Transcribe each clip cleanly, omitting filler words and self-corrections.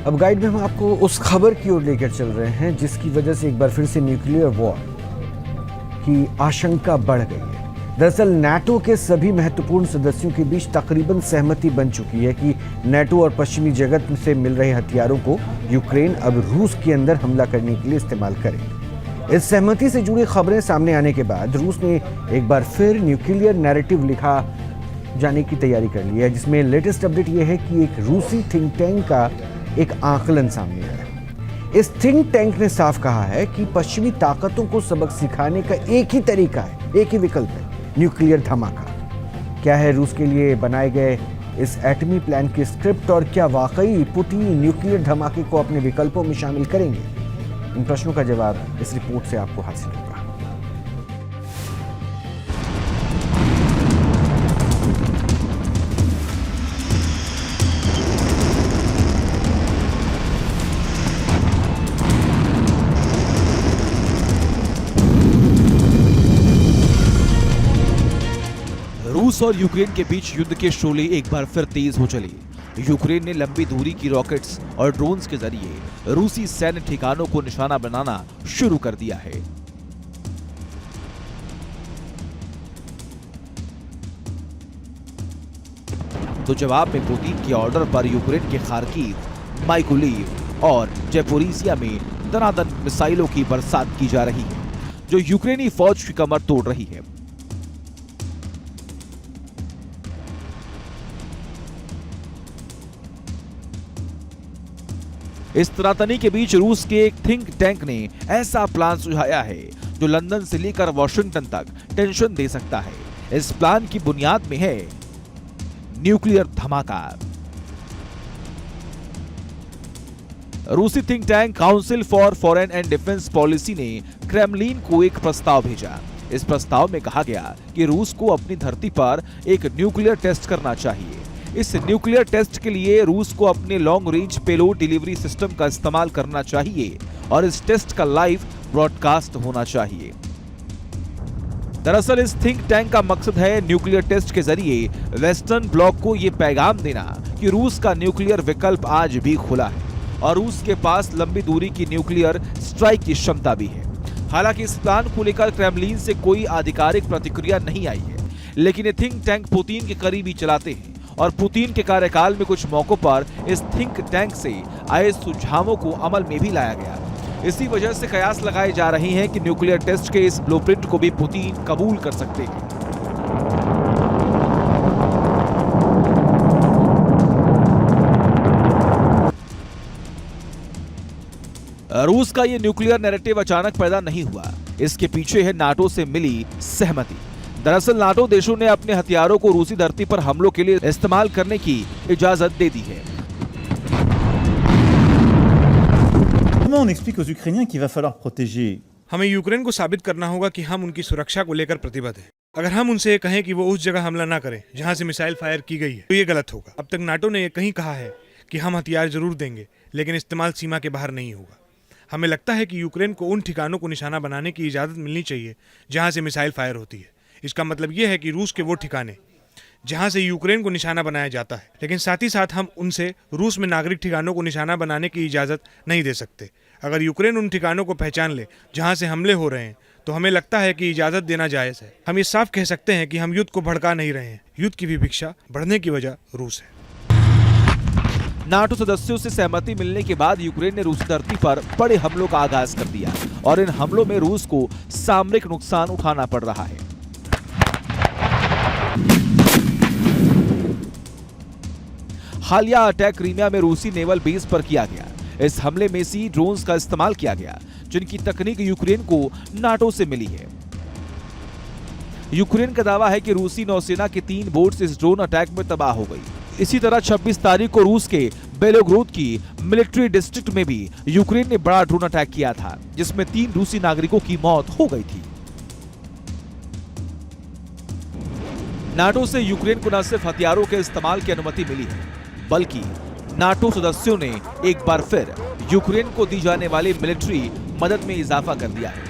अब गाइड में हम आपको उस खबर की ओर लेकर चल रहे हैं जिसकी वजह से एक बार फिर से न्यूक्लियर वॉर की आशंका बढ़ गई है। दरअसल नाटो के सभी महत्वपूर्ण सदस्यों के बीच तकरीबन सहमति बन चुकी है कि नाटो और पश्चिमी जगत से मिल रहे हथियारों को यूक्रेन अब रूस के अंदर हमला करने के लिए इस्तेमाल करे। इस सहमति से जुड़ी खबरें सामने आने के बाद रूस ने एक बार फिर न्यूक्लियर नैरेटिव लिखा जाने की तैयारी कर ली है, जिसमें लेटेस्ट अपडेट यह है कि एक रूसी थिंक टैंक का एक आकलन सामने आया है। इस थिंक टैंक ने साफ कहा है कि पश्चिमी ताकतों को सबक सिखाने का एक ही तरीका है, एक ही विकल्प है, न्यूक्लियर धमाका। क्या है रूस के लिए बनाए गए इस एटमी प्लान की स्क्रिप्ट और क्या वाकई पुतिन न्यूक्लियर धमाके को अपने विकल्पों में शामिल करेंगे? इन प्रश्नों का जवाब इस रिपोर्ट से आपको हासिल होगा। रूस और यूक्रेन के बीच युद्ध के शोले एक बार फिर तेज हो चले। यूक्रेन ने लंबी दूरी की रॉकेट्स और ड्रोन्स के जरिए रूसी सैन्य ठिकानों को निशाना बनाना शुरू कर दिया है। तो जवाब में पुतिन के ऑर्डर पर यूक्रेन के खार्किव, माइकोलिव और ज़पोरिजिया में दनादन मिसाइलों की बरसात की जा रही है, जो यूक्रेनी फौज की कमर तोड़ रही है। इस तनातनी के बीच रूस के एक थिंक टैंक ने ऐसा प्लान सुझाया है जो लंदन से लेकर वॉशिंगटन तक टेंशन दे सकता है। इस प्लान की बुनियाद में है न्यूक्लियर धमाका। रूसी think tank council for foreign and defence policy ने क्रेमलिन को एक प्रस्ताव भेजा। इस प्रस्ताव में कहा गया कि रूस को अपनी धरती पर एक न्यूक्लियर टेस्ट करना चाहिए। इस न्यूक्लियर टेस्ट के लिए रूस को अपने long range payload delivery system का इस्तेमाल करना चाहिए और इस टेस्ट का लाइव ब्रॉडकास्ट होना चाहिए। दरअसल इस थिंक टैंक का मकसद है न्यूक्लियर टेस्ट के जरिए वेस्टर्न ब्लॉक को यह पैगाम देना कि रूस का न्यूक्लियर विकल्प आज भी खुला है और रूस के पास लंबी दूरी की न्यूक्लियर स्ट्राइक की क्षमता भी है। हालांकि इस प्लान को लेकर क्रेमलिन से कोई आधिकारिक प्रतिक्रिया नहीं आई है, लेकिन ये थिंक टैंक पुतिन के करीबी चलाते हैं और पुतिन के कार्यकाल में कुछ मौकों पर इस थिंक टैंक से आए सुझावों को अमल में भी लाया गया। इसी वजह से कयास लगाए जा रहे हैं कि न्यूक्लियर टेस्ट के इस ब्लूप्रिंट को भी पुतिन कबूल कर सकते हैं। रूस का ये न्यूक्लियर नैरेटिव अचानक पैदा नहीं हुआ, इसके पीछे है नाटो से मिली सहमति। दरअसल नाटो देशों ने अपने हथियारों को रूसी धरती पर हमलों के लिए इस्तेमाल करने की इजाजत दे दी है। हमें यूक्रेन को साबित करना होगा कि हम उनकी सुरक्षा को लेकर प्रतिबद्ध हैं। अगर हम उनसे ये कहें कि वो उस जगह हमला ना करें जहां से मिसाइल फायर की गई है, तो ये गलत होगा। अब तक नाटो ने ये कहीं कहा है कि हम हथियार जरूर देंगे, लेकिन इस्तेमाल सीमा के बाहर नहीं होगा। हमें लगता है कि यूक्रेन को उन ठिकानों को निशाना बनाने की इजाजत मिलनी चाहिए जहां से मिसाइल फायर होती है। इसका मतलब यह है कि रूस के वो ठिकाने जहां से यूक्रेन को निशाना बनाया जाता है, लेकिन साथ ही साथ हम उनसे रूस में नागरिक ठिकानों को निशाना बनाने की इजाजत नहीं दे सकते। अगर यूक्रेन उन ठिकानों को पहचान ले जहां से हमले हो रहे हैं, तो हमें लगता है कि इजाजत देना जायज है। हम ये साफ कह सकते हैं कि हम युद्ध को भड़का नहीं रहे हैं। युद्ध की विभिक्षा बढ़ने की वजह रूस है। नाटो सदस्यों से सहमति मिलने के बाद यूक्रेन ने रूसी धरती पर बड़े हमलों का आगाज कर दिया और इन हमलों में रूस को सामरिक नुकसान उठाना पड़ रहा है। हालिया अटैक क्रीमिया में रूसी नेवल बेस पर किया गया। इस हमले में सी ड्रोन्स का इस्तेमाल किया गया, जिनकी तकनीक यूक्रेन को नाटो से मिली है। यूक्रेन का दावा है कि रूसी नौसेना के 3 बोट्स इस ड्रोन अटैक में तबाह हो गई। इसी तरह 26 तारीख को रूस के बेलोग्रोद की मिलिट्री डिस्ट्रिक्ट में भी यूक्रेन ने बड़ा ड्रोन अटैक किया था, जिसमें 3 रूसी नागरिकों की मौत हो गई थी। नाटो से यूक्रेन को न सिर्फ हथियारों के इस्तेमाल की अनुमति मिली है, बल्कि नाटो सदस्यों ने एक बार फिर यूक्रेन को दी जाने वाली मिलिट्री मदद में इजाफा कर दिया है।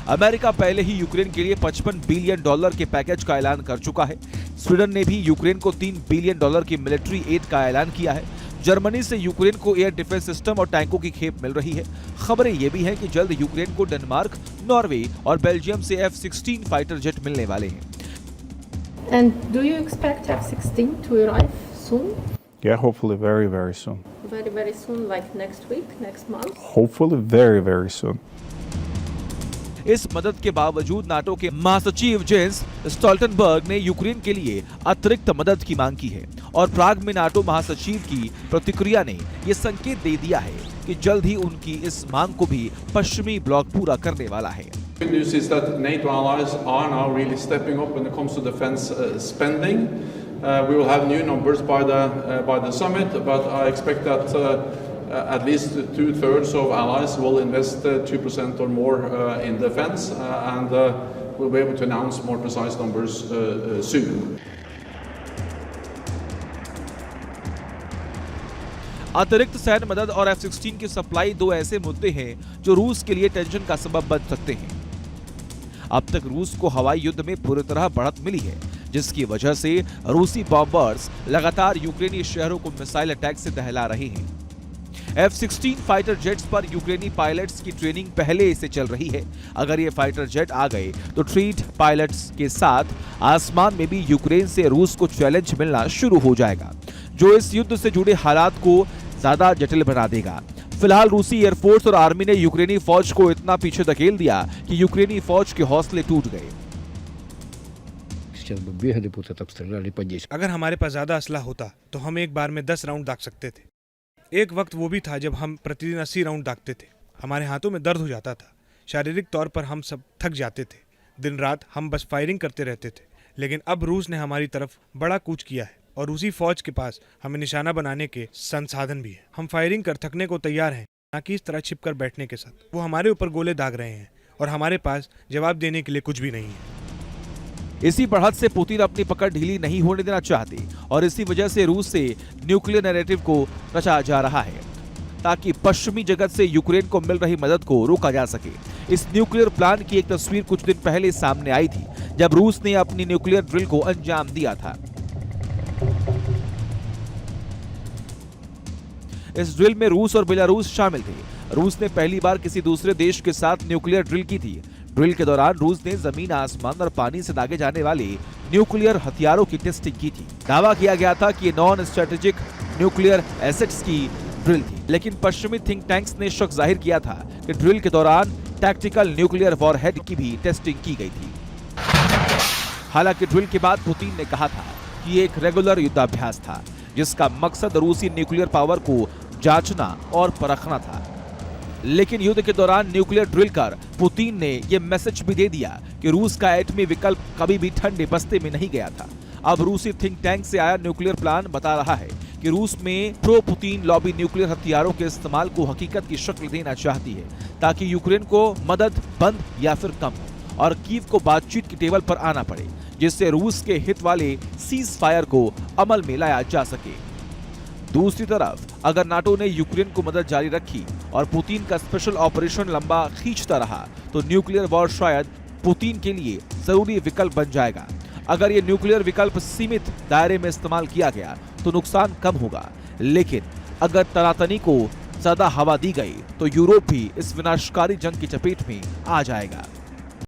अमेरिका पहले ही यूक्रेन के लिए $55 बिलियन के पैकेज का ऐलान कर चुका है। स्वीडन ने भी यूक्रेन को $3 बिलियन की मिलिट्री एड का ऐलान किया है, जर्मनी से यूक्रेन को एयर डिफेंस सिस्टम और टैंकों की खेप मिल रही है। खबरें ये भी हैं कि जल्द यूक्रेन को डेनमार्क, नॉर्वे और बेल्जियम से F-16 फाइटर जेट मिलने वाले हैं। And do you expect F-16 to arrive soon? Yeah, hopefully very, very soon. Very, very soon, like next week, next month? Hopefully very, very soon. इस मदद के बावजूद NATO के महासचिव जेंस स्टोल्टनबर्ग ने यूक्रेन के लिए अतिरिक्त मदद की मांग की है और प्राग में नाटो महासचिव की प्रतिक्रिया ने ये संकेत दे दिया है कि जल्द ही उनकी इस मांग को भी पश्चिमी ब्लॉक पूरा करने वाला है। Good news is that NATO allies are now really stepping up when it comes to defense spending. We will have new numbers by the summit, but I expect that at least 2/3 of allies will invest 2% or more in defense, and we'll be able to announce more precise numbers soon. अतिरिक्त सैन्य मदद और F-16 की supply दो ऐसे मुद्दे हैं जो रूस के लिए टेंशन का सबब बन सकते हैं। अब तक रूस को हवाई युद्ध में पूरी तरह बढ़त मिली है, जिसकी वजह से रूसी बॉम्बर्स लगातार यूक्रेनी शहरों को मिसाइल अटैक से दहला रहे हैं। F-16 फाइटर जेट्स पर यूक्रेनी पायलट्स की ट्रेनिंग पहले से चल रही है। अगर ये फाइटर जेट आ गए तो ट्रीट पायलट्स के साथ आसमान में भी यूक्रेन से रूस को चैलेंज मिलना शुरू हो जाएगा, जो इस युद्ध से जुड़े हालात को ज्यादा जटिल बना देगा। फिलहाल रूसी एयरफोर्स और आर्मी ने यूक्रेनी फौज को इतना पीछे धकेल दिया कि यूक्रेनी फौज के हौसले टूट गए। अगर हमारे पास ज्यादा असला होता तो हम एक बार में 10 राउंड दाग सकते थे। एक वक्त वो भी था जब हम प्रतिदिन 80 राउंड दागते थे। हमारे हाथों में दर्द हो जाता था, शारीरिक तौर पर हम सब थक जाते थे। दिन रात हम बस फायरिंग करते रहते थे। लेकिन अब रूस ने हमारी तरफ बड़ा कूच किया है और रूसी फौज के पास हमें निशाना बनाने के संसाधन भी है। हम फायरिंग कर थकने को तैयार हैं, ना कि इस तरह छिपकर बैठने के साथ। वो हमारे ऊपर गोले दाग रहे हैं और हमारे पास जवाब देने के लिए कुछ भी नहीं है। इसी बढ़त से पुतिन अपनी पकड़ ढीली नहीं होने देना चाहते और इसी वजह से रूस से न्यूक्लियर नैरेटिव को रचा जा रहा है ताकि पश्चिमी जगत से यूक्रेन को मिल रही मदद को रोका जा सके। इस न्यूक्लियर प्लान की एक तस्वीर कुछ दिन पहले सामने आई थी, जब रूस ने अपनी न्यूक्लियर ड्रिल को अंजाम दिया था। इस ड्रिल में रूस और बेलारूस शामिल थे। रूस ने पहली बार किसी दूसरे देश के साथ न्यूक्लियर ड्रिल की थी। ड्रिल के दौरान रूस ने जमीन, आसमान और पानी से दागे जाने वाले न्यूक्लियर हथियारों की टेस्टिंग की थी। दावा किया गया था कि ये नॉन स्ट्रेटेजिक न्यूक्लियर एसेट्स की ड्रिल थी, लेकिन पश्चिमी थिंक टैंक्स ने शक जाहिर किया था कि ड्रिल के दौरान टैक्टिकल न्यूक्लियर वॉरहेड की भी टेस्टिंग की गई थी। हालांकि ड्रिल के बाद पुतिन ने कहा था कि ये एक रेगुलर युद्धाभ्यास था, जिसका मकसद रूसी न्यूक्लियर पावर को जांचना और परखना था। लेकिन युद्ध के दौरान न्यूक्लियर ड्रिल कर पुतिन ने यह मैसेज भी दे दिया कि रूस का एटमी विकल्प कभी भी ठंडे बस्ते में नहीं गया था। अब रूसी थिंक टैंक से आया न्यूक्लियर प्लान बता रहा है कि रूस में प्रो पुतिन लॉबी न्यूक्लियर हथियारों के इस्तेमाल को हकीकत की शक्ल देना चाहती है, ताकि यूक्रेन को मदद बंद या फिर कम हो और कीव को बातचीत की टेबल पर आना पड़े, जिससे रूस के हित वाले सीज फायर को अमल में लाया जा सके। दूसरी तरफ अगर नाटो ने यूक्रेन को मदद जारी रखी और पुतिन का स्पेशल ऑपरेशन लंबा खींचता रहा तो न्यूक्लियर वॉर शायद पुतिन के लिए जरूरी विकल्प बन जाएगा। अगर ये न्यूक्लियर विकल्प सीमित दायरे में इस्तेमाल किया गया तो नुकसान कम होगा, लेकिन अगर तनातनी को ज्यादा हवा दी गई तो यूरोप भी इस विनाशकारी जंग की चपेट में आ जाएगा।